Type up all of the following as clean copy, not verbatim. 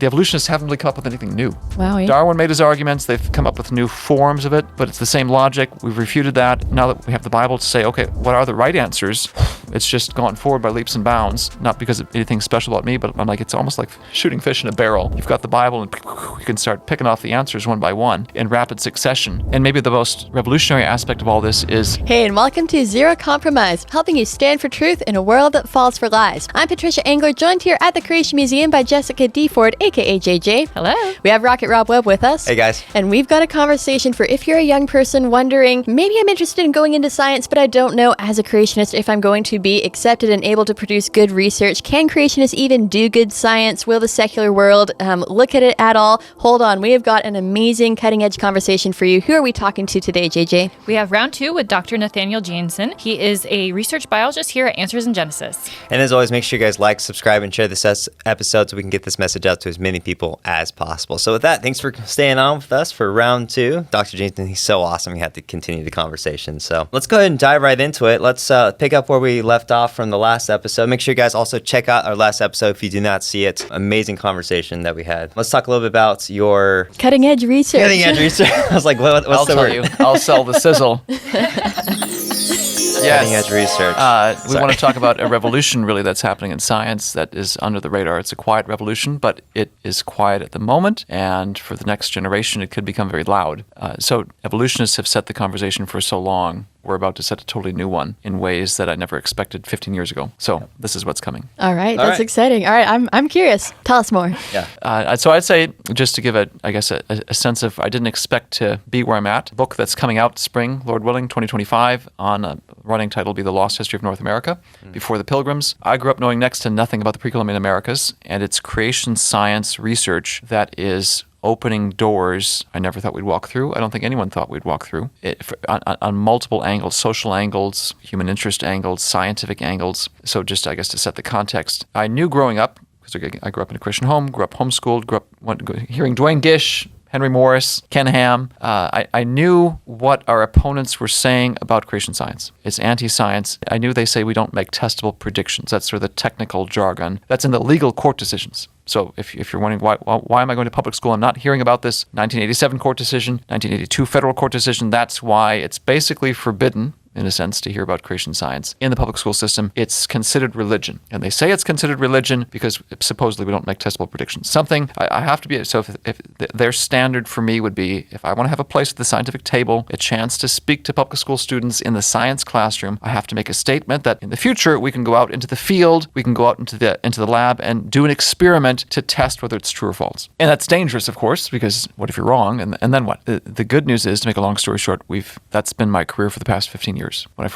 The evolutionists haven't really come up with anything new. Wow. Yeah. Darwin made his arguments. They've come up with new forms of it, but it's the same logic. We've refuted that. Now that we have the Bible to say, okay, what are the right answers? It's just gone forward by leaps and bounds, not because of anything special about me, but I'm like, it's almost like shooting fish in a barrel. You've got the Bible and you can start picking off the answers one by one in rapid succession. And maybe the most revolutionary aspect of all this is... Hey, and welcome to Zero Compromise, helping you stand for truth in a world that falls for lies. I'm Patricia Engler, joined here at the Creation Museum by Jessica DeFord, aka JJ. Hello. We have Rocket Rob Webb with us. Hey, guys. And we've got a conversation for if you're a young person wondering, maybe I'm interested in going into science, but I don't know as a creationist if I'm going to be accepted and able to produce good research. Can creationists even do good science? Will the secular world look at it at all? Hold on, we have got an amazing cutting-edge conversation for you. Who are we talking to today, JJ? We have round 2 with Dr. Nathaniel Jeanson. He is a research biologist here at Answers in Genesis. And as always, make sure you guys like, subscribe, and share this episode so we can get this message out to as many people as possible. So with that, thanks for staying on with us for round 2. Dr. Jeanson, he's so awesome. We have to continue the conversation. So let's go ahead and dive right into it. Let's pick up where we left off from the last episode. Make sure you guys also check out our last episode if you do not see it. Amazing conversation that we had. Let's talk a little bit about your... Cutting-edge research. Cutting-edge research. I was like, what's I'll the tell word? you. I'll sell the sizzle. Cutting-edge research. We want to talk about a revolution, really, that's happening in science that is under the radar. It's a quiet revolution, but it is quiet at the moment, and for the next generation, it could become very loud. So evolutionists have set the conversation for so long. We're about to set a totally new one in ways that I never expected 15 years ago. So this is what's coming. All right, that's exciting. All right, I'm curious. Tell us more. Yeah. So I'd say, just to give a sense of, I didn't expect to be where I'm at. A book that's coming out spring, Lord willing, 2025, on a running title will be The Lost History of North America, Before the Pilgrims. I grew up knowing next to nothing about the pre-Columbian Americas, and it's creation science research that is opening doors I never thought we'd walk through. I don't think anyone thought we'd walk through on multiple angles, social angles, human interest angles, scientific angles. So just, I guess, to set the context, I knew growing up, because I grew up in a Christian home, grew up homeschooled, hearing Dwayne Gish, Henry Morris, Ken Ham. I knew what our opponents were saying about creation science. It's anti-science. I knew they say we don't make testable predictions. That's sort of the technical jargon. That's in the legal court decisions. So if you're wondering why am I going to public school and not hearing about this 1987 court decision, 1982 federal court decision, that's why it's basically forbidden, in a sense, to hear about creation science in the public school system. It's considered religion. And they say it's considered religion because supposedly we don't make testable predictions. Something I have to be, so if their standard for me would be, if I want to have a place at the scientific table, a chance to speak to public school students in the science classroom, I have to make a statement that in the future we can go out into the field, we can go out into the lab and do an experiment to test whether it's true or false. And that's dangerous, of course, because what if you're wrong? And then what? The good news is, to make a long story short, that's been my career for the past 15 years. When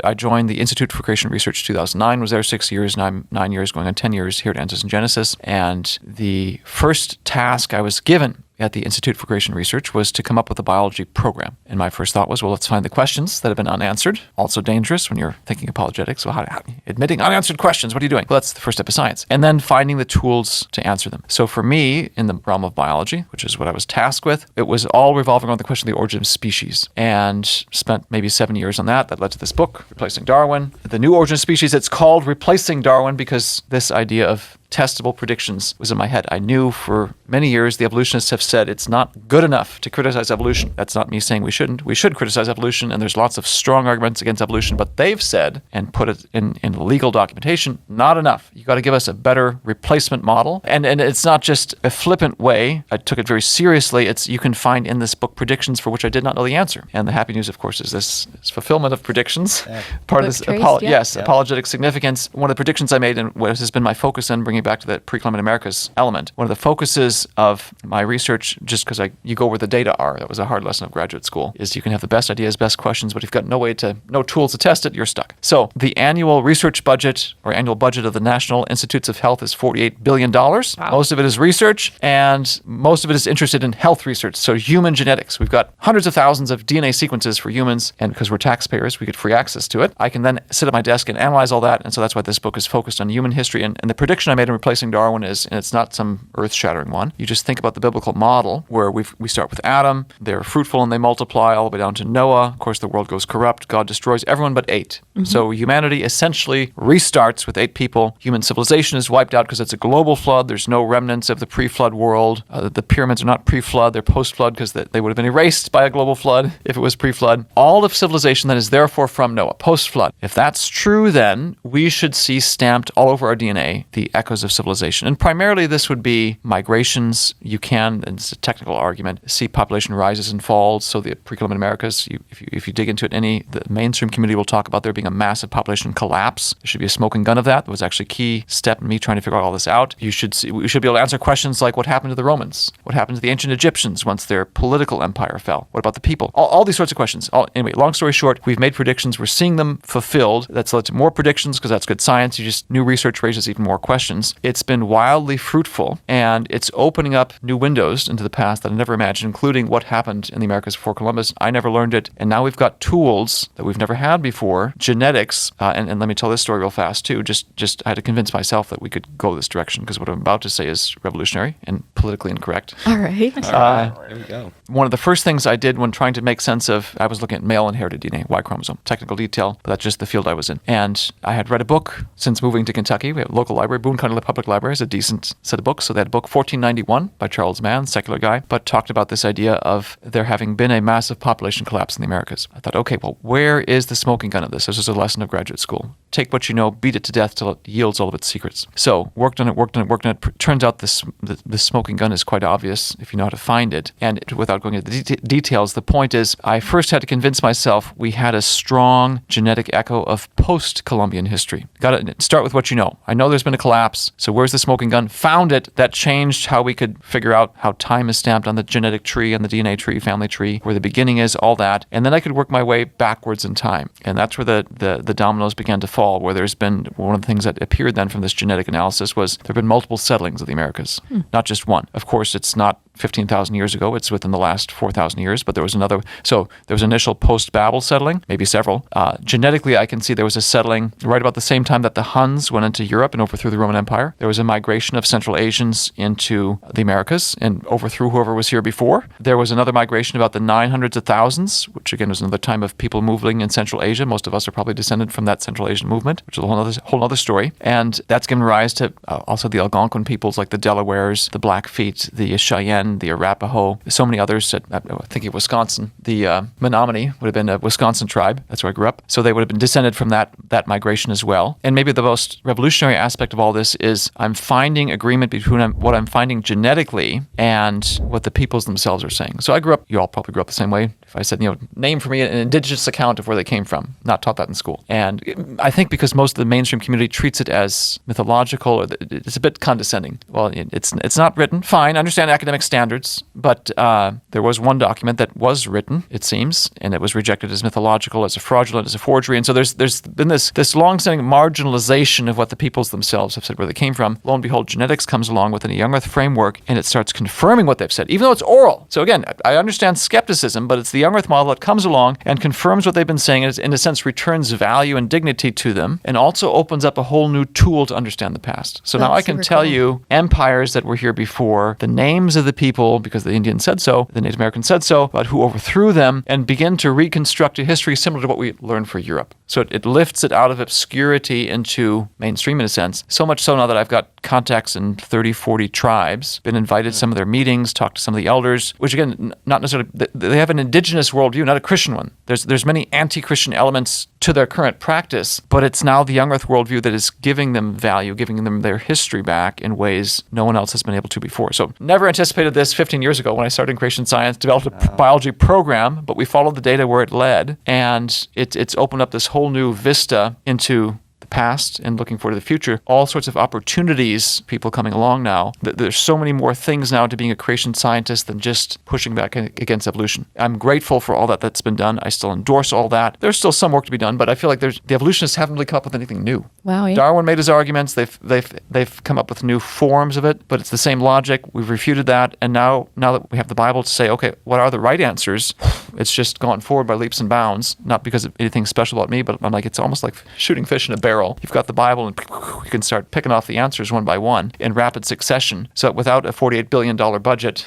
I joined the Institute for Creation Research 2009, was there 6 years, and I'm 9 years, going on 10 years here at Answers in Genesis. And the first task I was given at the Institute for Creation Research was to come up with a biology program. And my first thought was, well, let's find the questions that have been unanswered. Also dangerous when you're thinking apologetics. So how admitting unanswered questions, what are you doing? Well, that's the first step of science. And then finding the tools to answer them. So for me, in the realm of biology, which is what I was tasked with, it was all revolving around the question of the origin of species. And spent maybe 7 years on that. That led to this book, Replacing Darwin. The new origin of species, it's called Replacing Darwin because this idea of testable predictions was in my head. I knew for many years the evolutionists have said it's not good enough to criticize evolution. That's not me saying we shouldn't. We should criticize evolution, and there's lots of strong arguments against evolution, but they've said, and put it in legal documentation, not enough. You got to give us a better replacement model. And it's not just a flippant way. I took it very seriously. You can find in this book predictions for which I did not know the answer. And the happy news, of course, is this fulfillment of predictions. Part of this apologetic significance. One of the predictions I made, and what has been my focus in bringing back to the pre-Columbian Americas element, one of the focuses of my research, just because you go where the data are, that was a hard lesson of graduate school, is you can have the best ideas, best questions, but if you've got no tools to test it, you're stuck. So the annual research budget, or annual budget of the National Institutes of Health, is $48 billion. Wow. Most of it is research, and most of it is interested in health research, so human genetics. We've got hundreds of thousands of DNA sequences for humans, and because we're taxpayers, we get free access to it. I can then sit at my desk and analyze all that, and so that's why this book is focused on human history. And the prediction I made made in replacing Darwin is, and it's not some earth-shattering one, you just think about the biblical model where we start with Adam, they're fruitful and they multiply all the way down to Noah. Of course, the world goes corrupt. God destroys everyone but 8. So humanity essentially restarts with 8 people. Human civilization is wiped out because it's a global flood. There's no remnants of the pre-flood world. The pyramids are not pre-flood. They're post-flood because they would have been erased by a global flood if it was pre-flood. All of civilization that is therefore from Noah, post-flood. If that's true, then we should see stamped all over our DNA the echoes of civilization. And primarily this would be migrations. You can, and it's a technical argument, see population rises and falls. So the pre-Columbian Americas, if you dig into it, the mainstream community will talk about there being a massive population collapse. There should be a smoking gun of that. That was actually a key step in me trying to figure all this out. We should be able to answer questions like what happened to the Romans? What happened to the ancient Egyptians once their political empire fell? What about the people? All these sorts of questions. Anyway, long story short, we've made predictions. We're seeing them fulfilled. That's led to more predictions because that's good science. New research raises even more questions. It's been wildly fruitful, and it's opening up new windows into the past that I never imagined, including what happened in the Americas before Columbus. I never learned it, and now we've got tools that we've never had before, genetics, and let me tell this story real fast too. Just I had to convince myself that we could go this direction because what I'm about to say is revolutionary and politically incorrect. All right. There we go. One of the first things I did when trying to make sense of, I was looking at male inherited DNA, Y chromosome, technical detail, but that's just the field I was in. And I had read a book since moving to Kentucky. We have a local library, Boone County Public Library is a decent set of books. So they had a book, 1491 by Charles Mann, secular guy, but talked about this idea of there having been a massive population collapse in the Americas. I thought, okay, well, where is the smoking gun of this? This is a lesson of graduate school. Take what you know, beat it to death till it yields all of its secrets. So worked on it. Turns out the smoking gun is quite obvious if you know how to find it. And without going into the details, the point is I first had to convince myself we had a strong genetic echo of post-Columbian history. Got to start with what you know. I know there's been a collapse, so where's the smoking gun? Found it. That changed how we could figure out how time is stamped on the genetic tree, on the DNA tree, family tree, where the beginning is, all that. And then I could work my way backwards in time. And that's where the dominoes began to fall, where there's been one of the things that appeared then from this genetic analysis was there have been multiple settlings of the Americas, not just one. Of course, it's not 15,000 years ago. It's within the last 4,000 years, but there was another. So there was initial post-Babel settling, maybe several. Genetically, I can see there was a settling right about the same time that the Huns went into Europe and overthrew the Roman Empire. There was a migration of Central Asians into the Americas and overthrew whoever was here before. There was another migration about the 900s of thousands, which again was another time of people moving in Central Asia. Most of us are probably descended from that Central Asian movement, which is a whole other story. And that's given rise to also the Algonquin peoples like the Delawares, the Blackfeet, the Cheyenne, the Arapaho, so many others. I think of Wisconsin. The Menominee would have been a Wisconsin tribe. That's where I grew up. So they would have been descended from that migration as well. And maybe the most revolutionary aspect of all this is I'm finding agreement between what I'm finding genetically and what the peoples themselves are saying. So I grew up, you all probably grew up the same way. If I said, name for me an indigenous account of where they came from, not taught that in school. And I think because most of the mainstream community treats it as mythological, or it's a bit condescending. Well, it's not written. Fine, I understand academic standards, but there was one document that was written, it seems, and it was rejected as mythological, as a fraudulent, as a forgery. And so there's been this long-standing marginalization of what the peoples themselves have said where they came from. Lo and behold, genetics comes along within a young earth framework, and it starts confirming what they've said, even though it's oral. So again, I understand skepticism, but it's the young earth model that comes along and confirms what they've been saying, and in a sense returns value and dignity to them, and also opens up a whole new tool to understand the past. So now I can tell you empires that were here before, the names of the people, because the Indians said so, the Native Americans said so, but who overthrew them, and begin to reconstruct a history similar to what we learned for Europe. So it lifts it out of obscurity into mainstream in a sense. So much so now that I've got contacts in 30, 40 tribes, been invited to some of their meetings, talked to some of the elders, which again, not necessarily, they have an indigenous worldview, not a Christian one. There's many anti-Christian elements to their current practice, but it's now the young earth worldview that is giving them value, giving them their history back in ways no one else has been able to before. So never anticipated this 15 years ago when I started in creation science, developed a biology program, but we followed the data where it led, and it's opened up this whole new vista into the past and looking forward to the future, all sorts of opportunities, people coming along now. There's so many more things now to being a creation scientist than just pushing back against evolution. I'm grateful for all that's been done. I still endorse all that. There's still some work to be done, but I feel like the evolutionists haven't really come up with anything new. Wow. Yeah. Darwin made his arguments. They've come up with new forms of it, but it's the same logic. We've refuted that, and now that we have the Bible to say, okay, what are the right answers? It's just gone forward by leaps and bounds, not because of anything special about me, but I'm like, it's almost like shooting fish in a barrel. barrel. You've got the Bible, and you can start picking off the answers one by one in rapid succession. So without a $48 billion budget,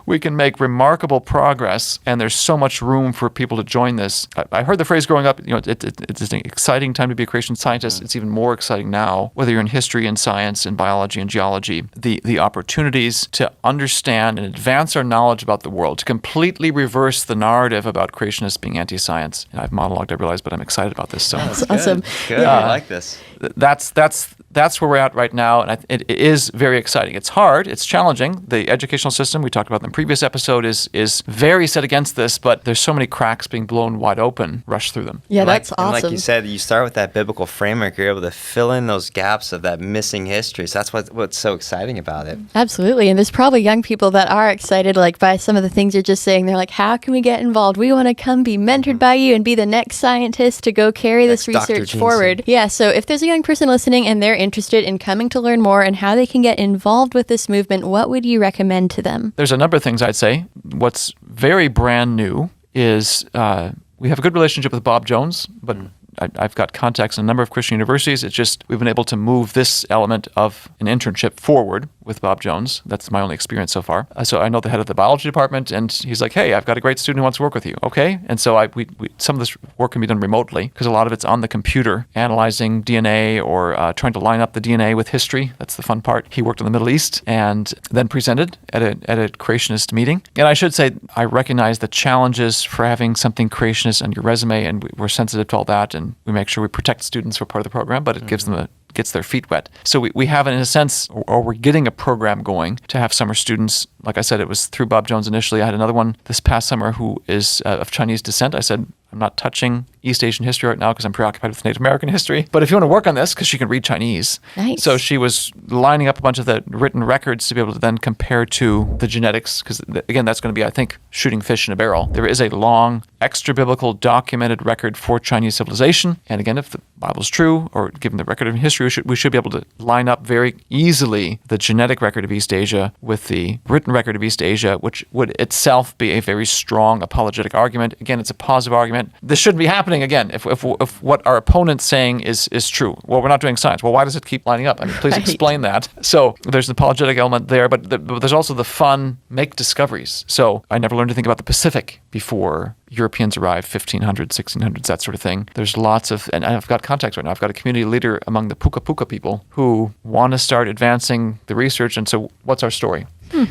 we can make remarkable progress, and there's so much room for people to join this. I heard the phrase growing up, it's an exciting time to be a creation scientist. It's even more exciting now, whether you're in history and science and biology and geology. The opportunities to understand and advance our knowledge about the world, to completely reverse the narrative about creationists being anti-science. And I've monologued, I realize, but I'm excited about this. So That's awesome. Good. I like this. That's where we're at right now, and it is very exciting. It's hard, it's challenging. The educational system we talked about in the previous episode is very set against this, but there's so many cracks being blown wide open. Rush through them. Yeah, And that's and awesome. like you said, you start with that biblical framework. You're able to fill in those gaps of that missing history. So that's what's so exciting about it. Absolutely. And there's probably young people that are excited like by some of the things you're just saying. They're like, how can we get involved? We want to come be mentored by you and be the next scientist to go carry this Next Dr. research Jeanson. forward. Yeah. So if there's a young person listening and they're interested in coming to learn more and how they can get involved with this movement, what would you recommend to them? There's a number of things I'd say. What's very brand new is we have a good relationship with Bob Jones, but I've got contacts in a number of Christian universities. It's just we've been able to move this element of an internship forward with Bob Jones. That's my only experience so far. So I know the head of the biology department, and he's like, hey, I've got a great student who wants to work with you. Okay. And so we some of this work can be done remotely because a lot of it's on the computer, analyzing DNA or trying to line up the DNA with history. That's the fun part. He worked in the Middle East and then presented at a creationist meeting. And I should say, I recognize the challenges for having something creationist on your resume, and we're sensitive to all that, and we make sure we protect students who are part of the program, but it gives them gets their feet wet. So we have, in a sense, or we're getting a program going to have summer students. Like I said, it was through Bob Jones initially. I had another one this past summer who is of Chinese descent. I said, I'm not touching East Asian history right now because I'm preoccupied with Native American history. But if you want to work on this, because she can read Chinese. Nice. So she was lining up a bunch of the written records to be able to then compare to the genetics, because again, that's going to be, I think, shooting fish in a barrel. There is a long extra-biblical documented record for Chinese civilization. And again, if the Bible's true, or given the record of history, we should be able to line up very easily the genetic record of East Asia with the written record of East Asia, which would itself be a very strong apologetic argument. Again, it's a positive argument. This shouldn't be happening again if what our opponent's saying is true. Well, we're not doing science. Well, why does it keep lining up? I mean, please explain that. So there's an apologetic element there, but there's also the fun, make discoveries. So I never learned to think about the Pacific before Europeans arrived, 1500s, 1600s, that sort of thing. There's lots of, and I've got contacts right now. I've got a community leader among the Puka Puka people who want to start advancing the research. And so what's our story?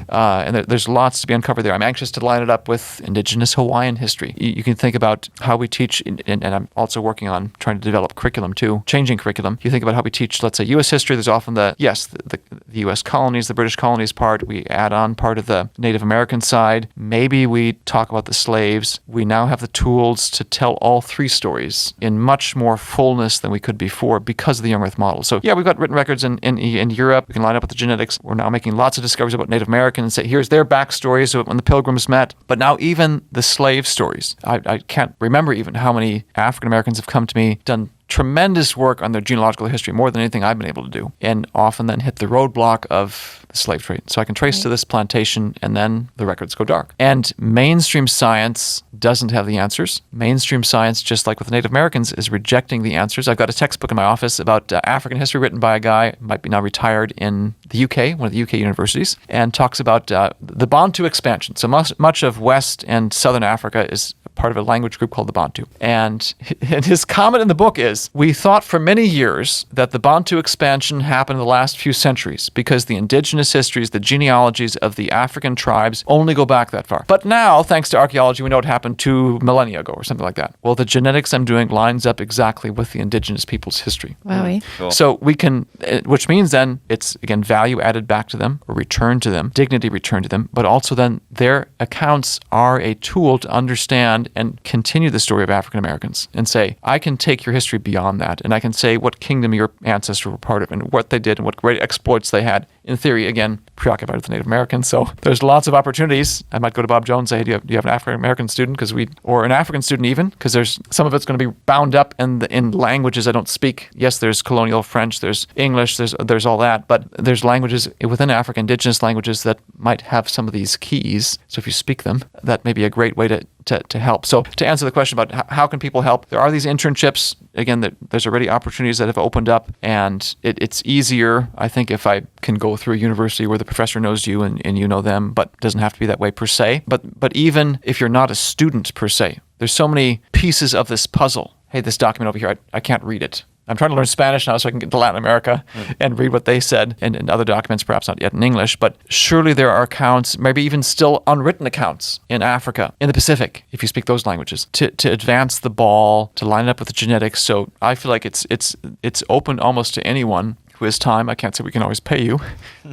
And there's lots to be uncovered there. I'm anxious to line it up with indigenous Hawaiian history. You can think about how we teach, and I'm also working on trying to develop curriculum too, changing curriculum. You think about how we teach, let's say, U.S. history. There's often the U.S. colonies, the British colonies part. We add on part of the Native American side. Maybe we talk about the slaves. We now have the tools to tell all three stories in much more fullness than we could before because of the Young Earth model. So yeah, we've got written records in Europe. We can line up with the genetics. We're now making lots of discoveries about Native American and say, here's their backstories of when the Pilgrims met. But now even the slave stories. I can't remember even how many African Americans have come to me, done tremendous work on their genealogical history, more than anything I've been able to do, and often then hit the roadblock of the slave trade. So I can trace to this plantation, and then the records go dark. And mainstream science doesn't have the answers. Mainstream science, just like with Native Americans, is rejecting the answers. I've got a textbook in my office about African history written by a guy, might be now retired, in the UK, one of the UK universities, and talks about the Bantu expansion. So much of West and Southern Africa is part of a language group called the Bantu. And his comment in the book is, we thought for many years that the Bantu expansion happened in the last few centuries because the indigenous histories, the genealogies of the African tribes only go back that far. But now, thanks to archaeology, we know it happened 2 millennia ago or something like that. Well, the genetics I'm doing lines up exactly with the indigenous people's history. Wowie. Cool. So we can, which means then it's, again, value added back to them, or returned to them, dignity returned to them, but also then their accounts are a tool to understand and continue the story of African Americans and say, I can take your history beyond that, and I can say what kingdom your ancestors were part of and what they did and what great exploits they had. In theory, again, preoccupied with the Native Americans. So there's lots of opportunities. I might go to Bob Jones and say, hey, do you have an African American student? Or an African student even, because there's some of it's going to be bound up in languages I don't speak. Yes, there's colonial French, there's English, there's all that, but there's languages within Africa, indigenous languages that might have some of these keys. So if you speak them, that may be a great way to to help. So to answer the question about how can people help, there are these internships. Again, there's already opportunities that have opened up, and it's easier, I think, if I can go through a university where the professor knows you and you know them, but it doesn't have to be that way per se. But even if you're not a student per se, there's so many pieces of this puzzle. Hey, this document over here, I can't read it. I'm trying to learn Spanish now so I can get to Latin America and read what they said, and other documents, perhaps not yet in English. But surely there are accounts, maybe even still unwritten accounts in Africa, in the Pacific, if you speak those languages, to advance the ball, to line it up with the genetics. So I feel like it's open almost to anyone who has time. I can't say we can always pay you.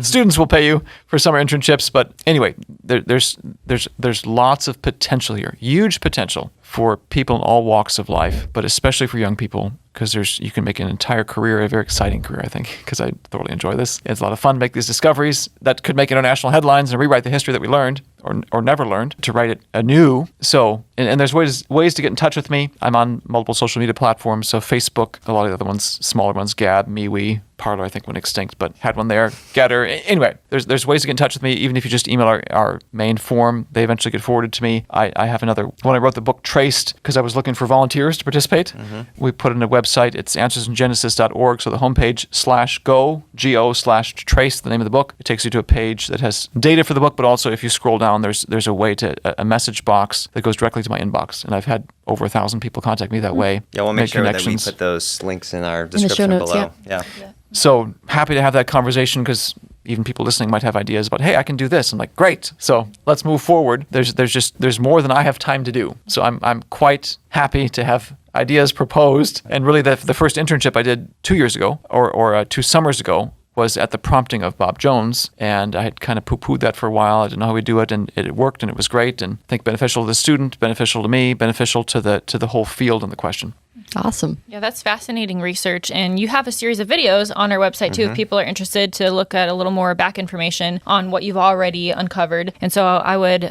Students will pay you for summer internships. But anyway, there's lots of potential here, huge potential for people in all walks of life, but especially for young people, because you can make an entire career, a very exciting career, I think, because I thoroughly enjoy this. It's a lot of fun to make these discoveries that could make international headlines and rewrite the history that we learned or never learned, to write it anew. So, and there's ways to get in touch with me. I'm on multiple social media platforms, so Facebook, a lot of the other ones, smaller ones, Gab, MeWe, Parler, I think went extinct, but had one there, Getter. Anyway, there's ways to get in touch with me, even if you just email our main form. They eventually get forwarded to me. I have another, when I wrote the book Traced, because I was looking for volunteers to participate, we put in a website. It's answersingenesis.org, so the homepage /go/trace, the name of the book. It takes you to a page that has data for the book, but also if you scroll down, there's a way to a message box that goes directly to my inbox, and I've had over 1,000 people contact me that way. Yeah, we'll make sure that we put those links in our in the show description notes, below. yeah. So happy to have that conversation, because even people listening might have ideas about, hey, I can do this. I'm like, great. So let's move forward. There's more than I have time to do. So I'm quite happy to have ideas proposed. And really the first internship I did 2 years ago or 2 summers ago was at the prompting of Bob Jones, and I had kind of poo-pooed that for a while. I didn't know how we'd do it, and it worked, and it was great, and I think beneficial to the student, beneficial to me, beneficial to the whole field and the question. Awesome. Yeah, that's fascinating research. And you have a series of videos on our website, too, if people are interested to look at a little more back information on what you've already uncovered. And so I would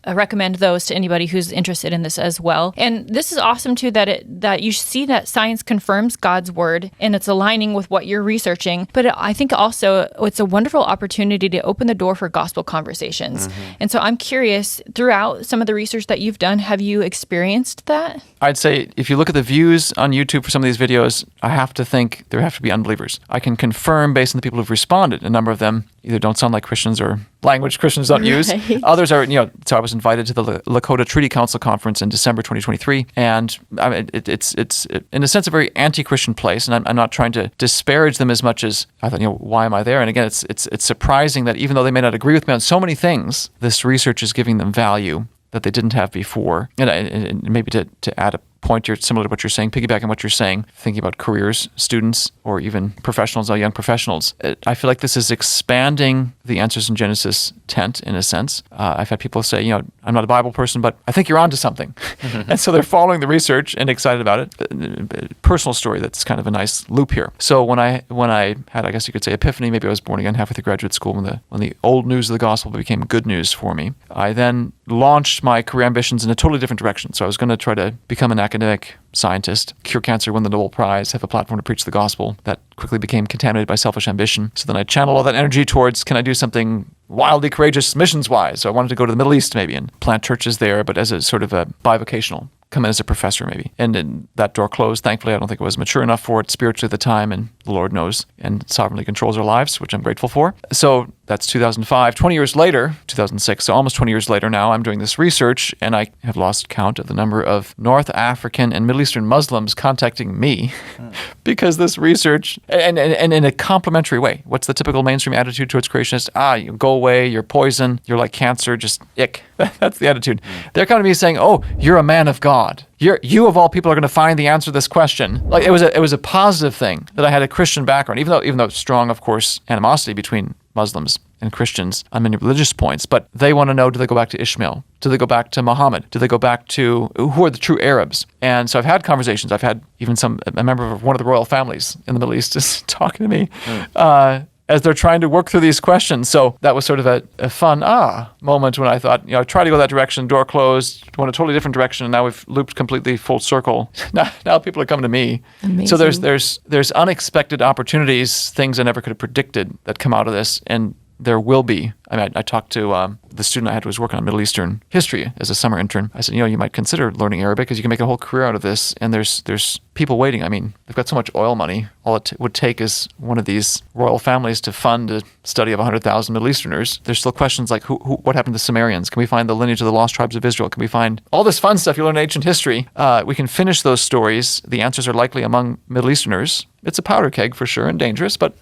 recommend those to anybody who's interested in this as well. And this is awesome, too, that you see that science confirms God's word and it's aligning with what you're researching. But I think also it's a wonderful opportunity to open the door for gospel conversations. And so I'm curious, throughout some of the research that you've done, have you experienced that? I'd say if you look at the views on YouTube for some of these videos, I have to think there have to be unbelievers. I can confirm based on the people who've responded. A number of them either don't sound like Christians or language Christians don't use. Others are, so I was invited to the Lakota Treaty Council Conference in December 2023. And I mean, it's in a sense a very anti-Christian place. And I'm not trying to disparage them as much as I thought, why am I there? And again, it's surprising that even though they may not agree with me on so many things, this research is giving them value that they didn't have before. And maybe to add a point here, similar to what you're saying, piggybacking on what you're saying, thinking about careers, students, or even professionals, young professionals, I feel like this is expanding the Answers in Genesis tent in a sense. I've had people say, I'm not a Bible person, but I think you're onto something. And so they're following the research and excited about it. Personal story that's kind of a nice loop here. So when I had, I guess you could say, epiphany, maybe I was born again halfway through graduate school when the old news of the gospel became good news for me, I then launched my career ambitions in a totally different direction. So I was going to try to become an academic scientist, cure cancer, win the Nobel Prize, have a platform to preach the gospel. That quickly became contaminated by selfish ambition. So then I channeled all that energy towards, can I do something wildly courageous missions-wise? So I wanted to go to the Middle East maybe and plant churches there, but as a sort of a bivocational, come in as a professor maybe. And then that door closed. Thankfully, I don't think I was mature enough for it spiritually at the time, and the Lord knows and sovereignly controls our lives, which I'm grateful for. So that's 2005. 20 years later, 2006, so almost 20 years later now, I'm doing this research, and I have lost count of the number of North African and Middle Eastern Muslims contacting me because this research, and in a complimentary way. What's the typical mainstream attitude towards creationists? You go away, you're poison, you're like cancer, just ick. That's the attitude. They're coming to me saying, oh, you're a man of God. You of all people are going to find the answer to this question. Like it was a positive thing that I had a Christian background, even though strong, of course, animosity between Muslims and Christians on many religious points. But they want to know, do they go back to Ishmael? Do they go back to Muhammad? Do they go back to who are the true Arabs? And so I've had conversations. I've had even a member of one of the royal families in the Middle East is talking to me. As they're trying to work through these questions. So that was sort of a fun moment when I thought, I tried to go that direction, door closed, went a totally different direction, and now we've looped completely full circle. Now people are coming to me. Amazing. So there's unexpected opportunities, things I never could have predicted that come out of this. And there will be. I mean, I talked to the student I had who was working on Middle Eastern history as a summer intern. I said, you might consider learning Arabic because you can make a whole career out of this. And there's people waiting. I mean, they've got so much oil money. All it would take is one of these royal families to fund a study of 100,000 Middle Easterners. There's still questions like what happened to the Sumerians? Can we find the lineage of the lost tribes of Israel? Can we find all this fun stuff you learn in ancient history? We can finish those stories. The answers are likely among Middle Easterners. It's a powder keg for sure and dangerous, but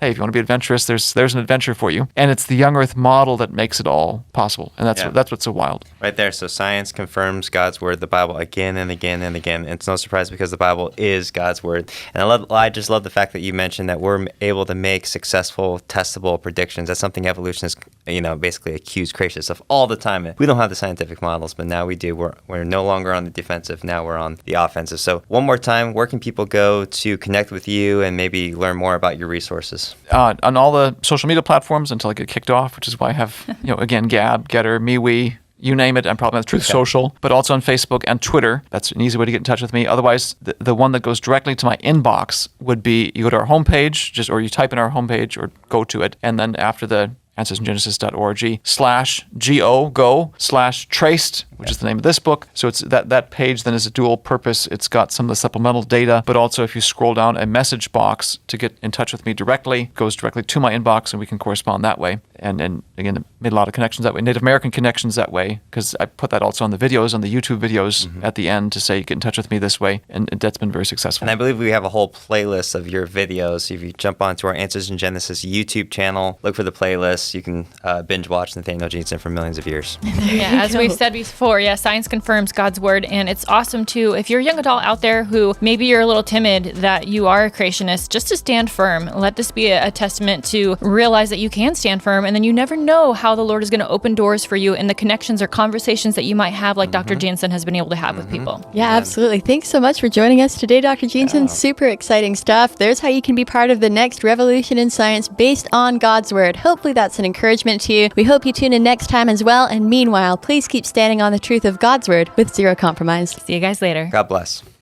hey, if you want to be adventurous, there's an adventure for you. And it's the young earth model that makes it all possible. And that's what's so wild. Right there. So science confirms God's word, the Bible, again and again and again. And it's no surprise because the Bible is God's word. And I just love the fact that you mentioned that we're able to make successful, testable predictions. That's something evolutionists, basically accuse creationists of all the time. We don't have the scientific models, but now we do. We're no longer on the defensive. Now we're on the offensive. So one more time, where can people go to connect with you and maybe learn more about your resources? On all the social media platforms until I get kicked off, which is why I have, again, Gab, Getter, MeWe, you name it. I'm probably on Truth Social, but also on Facebook and Twitter. That's an easy way to get in touch with me. Otherwise, the one that goes directly to my inbox would be you go to our homepage, or you type in our homepage or go to it, and then after the answersingenesis.org/go/traced, which is the name of this book. So it's that page then is a dual purpose. It's got some of the supplemental data, but also if you scroll down a message box to get in touch with me directly, goes directly to my inbox and we can correspond that way. And again, made a lot of connections that way. Native American connections that way, because I put that also on the videos, on the YouTube videos at the end to say, get in touch with me this way. And that's been very successful. And I believe we have a whole playlist of your videos. If you jump onto our Answers in Genesis YouTube channel, look for the playlist. You can binge watch Nathaniel Jeanson for millions of years. Yeah, as we've said before, science confirms God's word. And it's awesome too, if you're a young adult out there who maybe you're a little timid that you are a creationist, just to stand firm. Let this be a testament to realize that you can stand firm, and then you never know how the Lord is going to open doors for you and the connections or conversations that you might have, like Dr. Jeanson has been able to have with people. Yeah, absolutely. Thanks so much for joining us today, Dr. Jeanson. Super exciting stuff. There's how you can be part of the next revolution in science based on God's word. Hopefully that's an encouragement to you. We hope you tune in next time as well. And meanwhile, please keep standing on the truth of God's word with zero compromise. See you guys later. God bless.